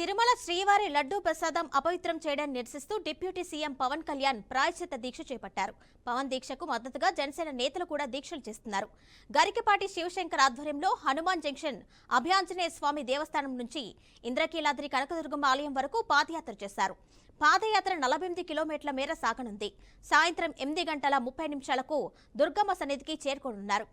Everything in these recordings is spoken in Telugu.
తిరుమల శ్రీవారి లడ్డూ ప్రసాదం అపవిత్రం చేయడాన్ని నిరసిస్తూ డిప్యూటీ సీఎం పవన్ కళ్యాణ్ ప్రాయశ్చిత్త దీక్ష చేపట్టారు. పవన్ దీక్షకు మద్దతుగా జనసేన నేతలు కూడా దీక్షలు చేస్తున్నారు. గరికపాటి శివశంకర్ ఆధ్వర్యంలో హనుమాన్ జంక్షన్ అభయాంజనేయ స్వామి దేవస్థానం నుంచి ఇంద్రకీలాద్రి కనకదుర్గమ్మ ఆలయం వరకు పాదయాత్ర చేశారు. పాదయాత్ర 48 కిలోమీటర్ల మేర సాగనుంది. సాయంత్రం 8:30 దుర్గమ్మ సన్నిధికి చేరుకోనున్నారు.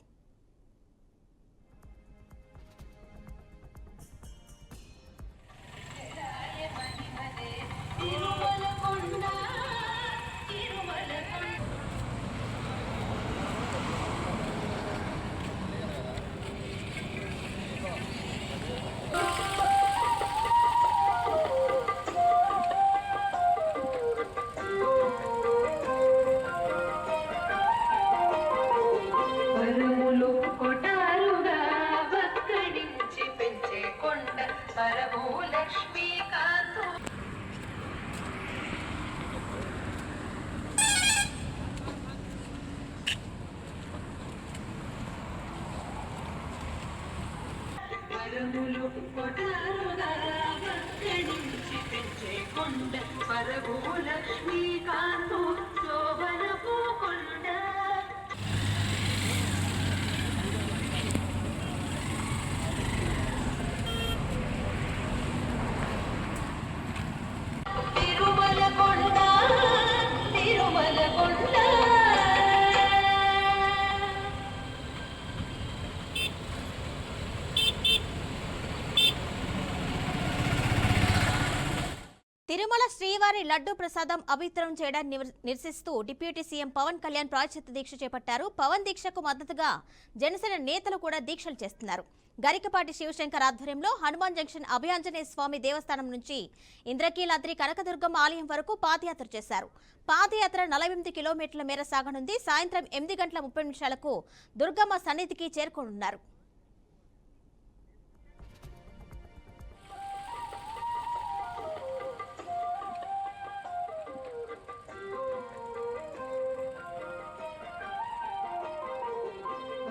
తిరుమల శ్రీవారి లడ్డూ ప్రసాదం అపవిత్రం చేయడాన్ని నిరసిస్తూ డిప్యూటీ సీఎం పవన్ కళ్యాణ్ ప్రాయశ్చిత్త దీక్ష చేపట్టారు. పవన్ దీక్షకు మద్దతుగా జనసేన నేతలు కూడా దీక్షలు చేస్తున్నారు. గరికపాటి శివశంకర్ ఆధ్వర్యంలో హనుమాన్ జంక్షన్ అభయాంజనేయ స్వామి దేవస్థానం నుంచి ఇంద్రకీలాద్రి కనకదుర్గమ్మ ఆలయం వరకు పాదయాత్ర చేశారు. పాదయాత్ర 48 కిలోమీటర్ల మేర సాగనుంది. సాయంత్రం 8:30 దుర్గమ్మ సన్నిధికి చేరుకోనున్నారు.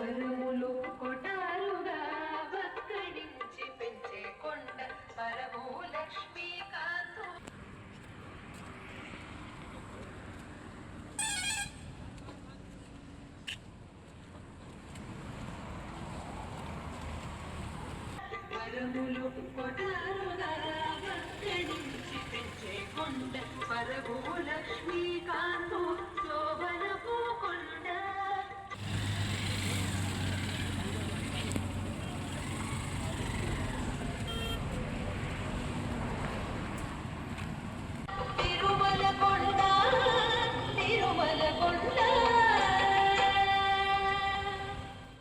పరములు కొటారుగా వక్కడించి పెంచే కొండ పరమూల